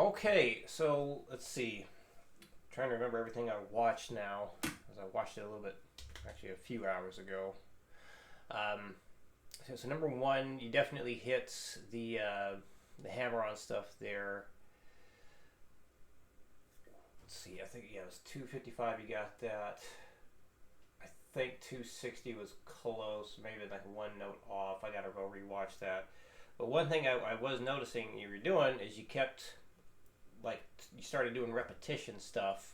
Okay, so let's see. I'm trying to remember everything I watched now, as I watched it a little bit, actually a few hours ago. Um, so number one, you definitely hit the hammer-on stuff there. Let's see. I think it was 255. You got that. I think 260 was close, maybe like one note off. I gotta go rewatch that. But one thing I was noticing you were doing is you kept like you started doing repetition stuff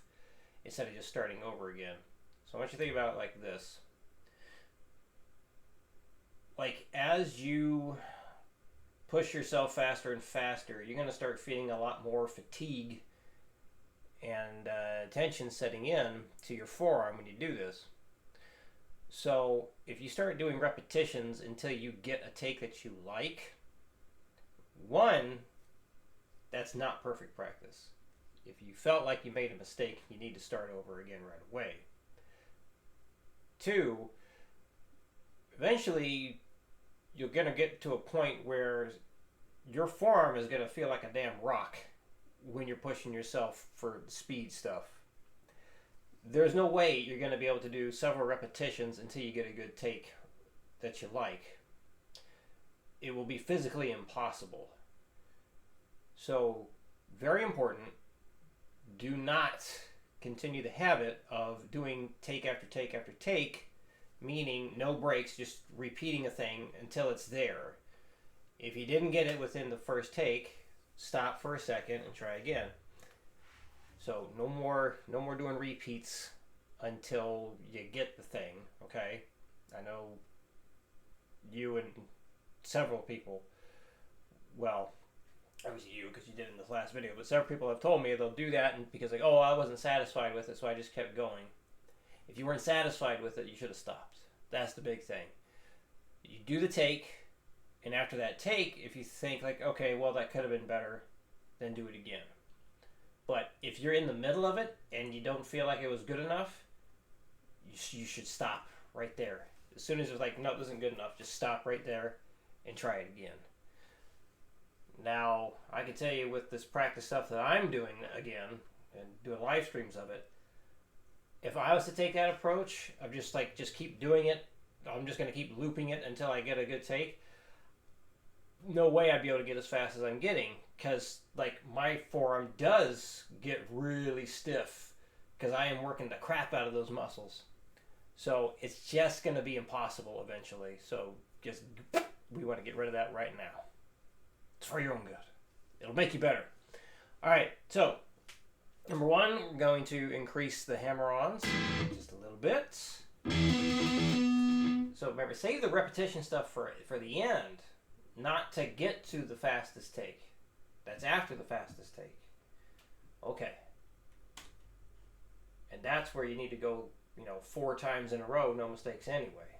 instead of just starting over again. So I want you to think about it like this. Like as you push yourself faster and faster, you're going to start feeling a lot more fatigue and tension setting in to your forearm when you do this. So if you start doing repetitions until you get a take that you like, one, that's not perfect practice. If you felt like you made a mistake, you need to start over again right away. Two, eventually you're going to get to a point where your forearm is going to feel like a damn rock when you're pushing yourself for speed stuff. There's no way you're going to be able to do several repetitions until you get a good take that you like. It will be physically impossible. So, very important, do not continue the habit of doing take after take after take, meaning no breaks, just repeating a thing until it's there. If you didn't get it within the first take, stop for a second and try again. So no more doing repeats until you get the thing, okay? I know you and several people, well, obviously you because you did it in this last video, but several people have told me they'll do that and because like, oh, I wasn't satisfied with it, so I just kept going. If you weren't satisfied with it, you should have stopped. That's the big thing. You do the take, and after that take, if you think like, okay, well, that could have been better, then do it again. But if you're in the middle of it and you don't feel like it was good enough, you should stop right there. As soon as it's like, no, it wasn't good enough, just stop right there and try it again. Now, I can tell you with this practice stuff that I'm doing again and doing live streams of it, if I was to take that approach of just keep doing it, I'm just going to keep looping it until I get a good take, no way I'd be able to get as fast as I'm getting because like my forearm does get really stiff because I am working the crap out of those muscles. So it's just going to be impossible eventually. So just we want to get rid of that right now. It's for your own good. It'll make you better. All right, so number one, we're going to increase the hammer-ons just a little bit. So remember, save the repetition stuff for the end, not to get to the fastest take. That's after the fastest take. Okay. And that's where you need to go, 4 times in a row, no mistakes anyway.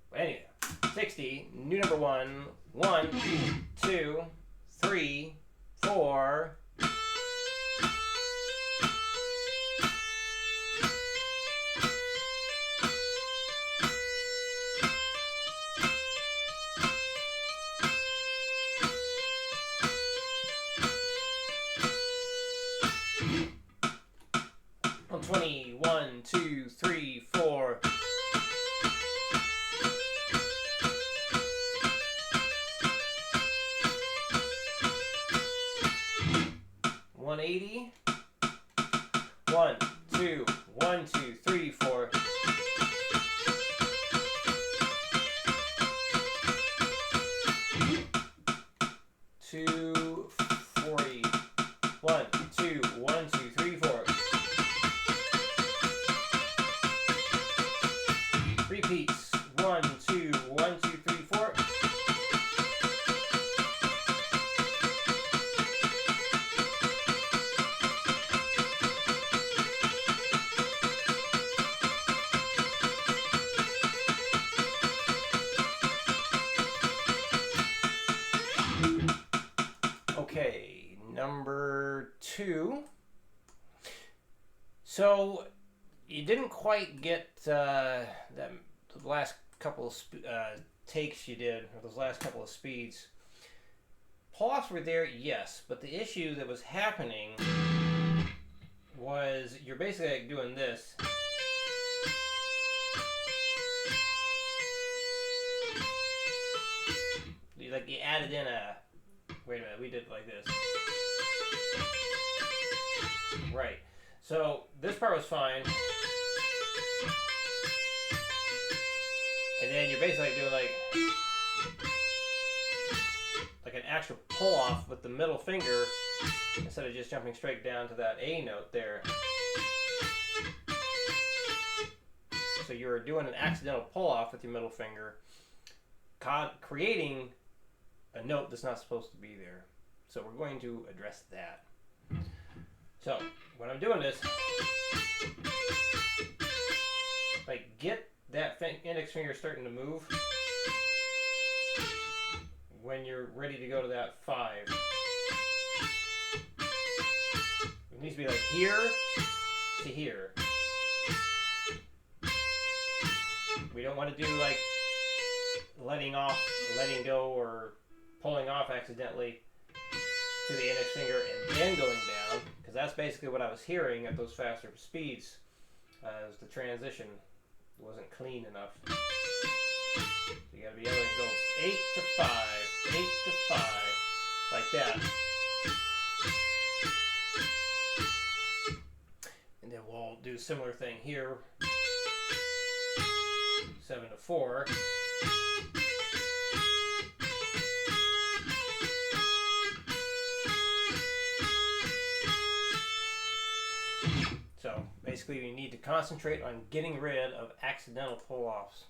But anyway, 60, new number one. 1, 2, 3, 4. On 20, 1, 2, 3, 4. 180. 1, 2, 1, 2, 3, 4. 240. 1, 2, 1, 2, 3, 4. Repeats. 1, 2, 1, 2, 3, 4. Okay, number 2. So you didn't quite get the last couple of takes you did, or those last couple of speeds. pull-offs were there, yes, but the issue that was happening was you're basically like doing this. You added in a, wait a minute, we did it like this. Right. So this part was fine. And then you're basically doing like an actual pull off with the middle finger instead of just jumping straight down to that A note there. So you're doing an accidental pull off with your middle finger, creating a note that's not supposed to be there. So we're going to address that. So when I'm doing this, like get that index finger starting to move when you're ready to go to that 5. It needs to be like here to here. We don't want to do like letting go, or pulling off accidentally to the index finger and then going down, because that's basically what I was hearing at those faster speeds, as the transition wasn't clean enough. So you got to be able to go 8 to 5, 8 to 5, like that. And then we'll do a similar thing here, 7 to 4. So basically you need to concentrate on getting rid of accidental pull-offs.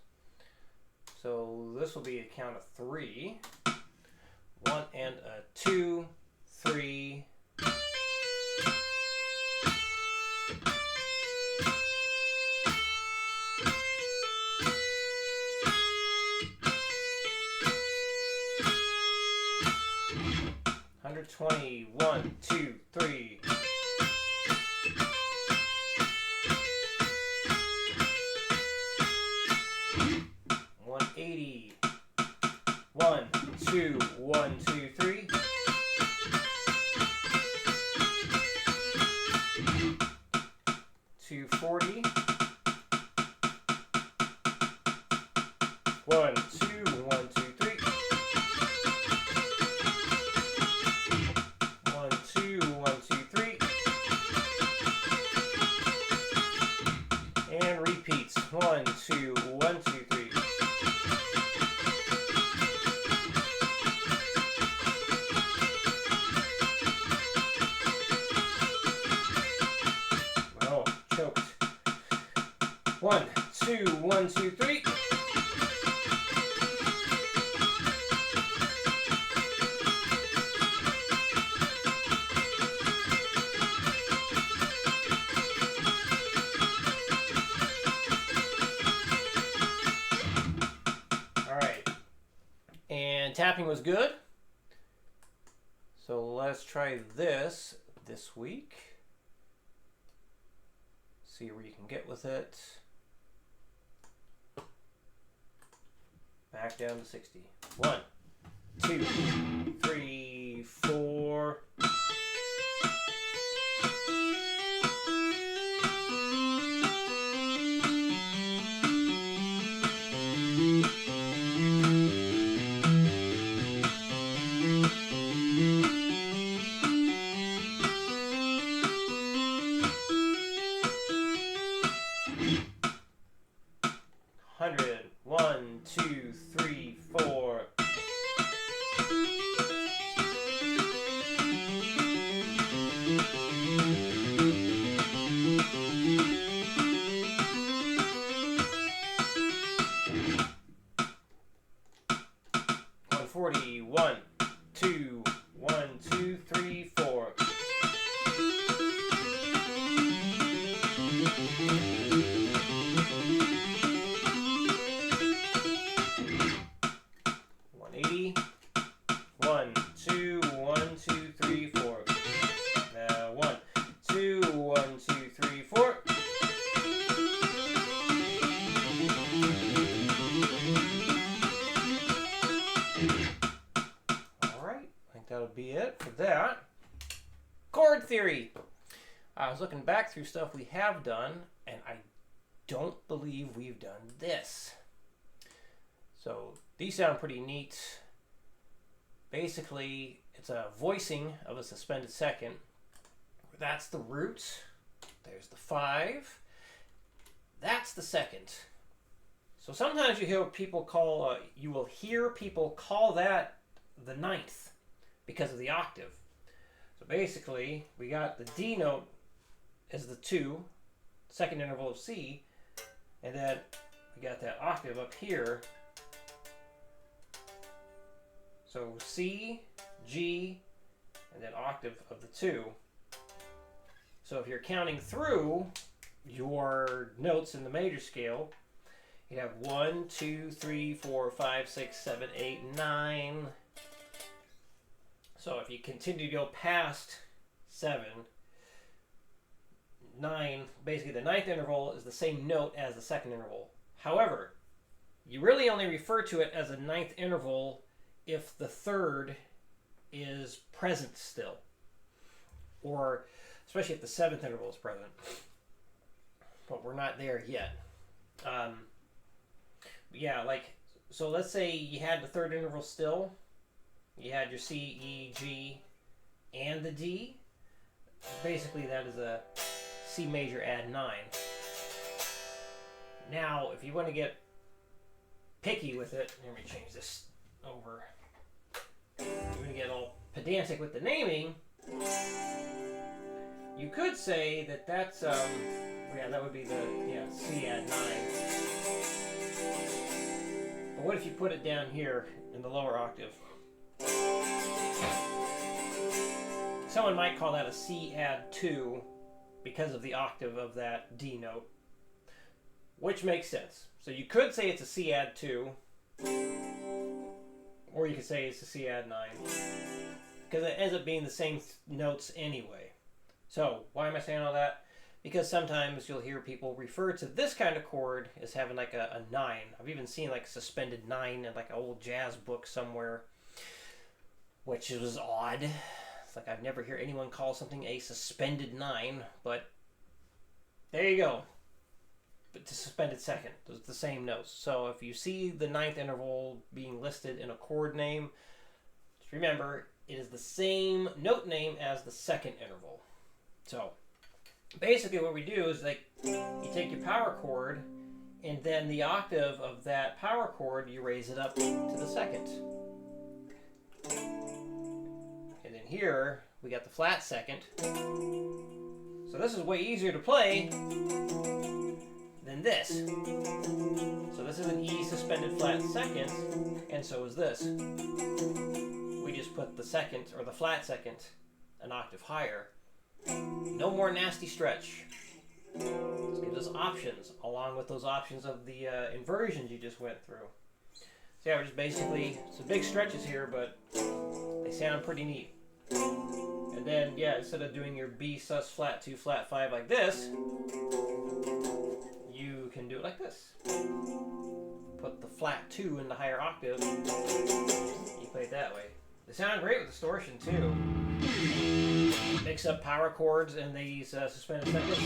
So this will be a count of 3. 1 and a 2, 3. $120, 1, 2, 3. $180, 1, 2, 1, 2, 3. $240, 1, 2, 1, 2, 3. 1, 2, 1, 2, 3. And repeats. 1, 2, 1, 2, 3. Oh, choked. 1, 2, 1, 2, 3. All right. And tapping was good. So let's try this week. See where you can get with it. Back down to 60. 1, 2, 3, 4. $100, 1, 2, 3, 4. Chord theory. I was looking back through stuff we have done, and I don't believe we've done this. So these sound pretty neat. Basically, it's a voicing of a suspended second. That's the root. There's the 5. That's the second. So sometimes you will hear people call that the 9th because of the octave. So basically, we got the D note as the 2, second interval of C, and then we got that octave up here. So C, G, and then octave of the 2. So if you're counting through your notes in the major scale, you have 1, 2, 3, 4, 5, 6, 7, 8, 9. So if you continue to go past 7, 9, basically the 9th interval is the same note as the second interval. However, you really only refer to it as a 9th interval if the 3rd is present still. Or especially if the 7th interval is present. But we're not there yet. Yeah, so let's say you had the 3rd interval still. You had your C, E, G, and the D. Basically, that is a C major add 9. Now, if you want to get picky with it, let me change this over. If you want to get all pedantic with the naming, you could say that that's, that would be the, C add 9. But what if you put it down here in the lower octave? Someone might call that a C add 2 because of the octave of that D note, which makes sense. So you could say it's a C add 2, or you could say it's a C add 9, because it ends up being the same notes anyway. So why am I saying all that? Because sometimes you'll hear people refer to this kind of chord as having like a 9. I've even seen like a suspended 9 in like an old jazz book somewhere, which was odd. It's like I've never heard anyone call something a suspended 9, but there you go. But the suspended second, it's the same notes. So if you see the 9th interval being listed in a chord name, just remember it is the same note name as the second interval. So basically what we do is you take your power chord, and then the octave of that power chord, you raise it up to the second. And then here, we got the flat second. So this is way easier to play than this. So this is an E suspended flat second, and so is this. We just put the second, or the flat second, an octave higher. No more nasty stretch. This gives us options, along with those options of the inversions you just went through. So yeah, we're just basically, some big stretches here, but they sound pretty neat. And then, yeah, instead of doing your B sus flat 2 flat 5 like this, you can do it like this. Put the flat 2 in the higher octave, you play it that way. They sound great with distortion too. Mix up power chords and these suspended seconds.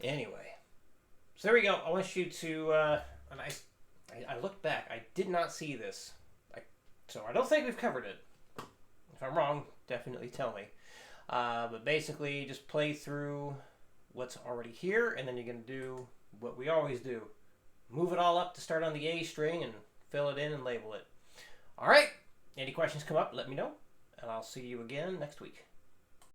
Anyway, so there we go. I want you to, and I looked back. I did not see this. So I don't think we've covered it. If I'm wrong, definitely tell me. But basically, just play through what's already here, and then you're going to do what we always do. Move it all up to start on the A string and fill it in and label it. All right. Any questions come up, let me know, and I'll see you again next week.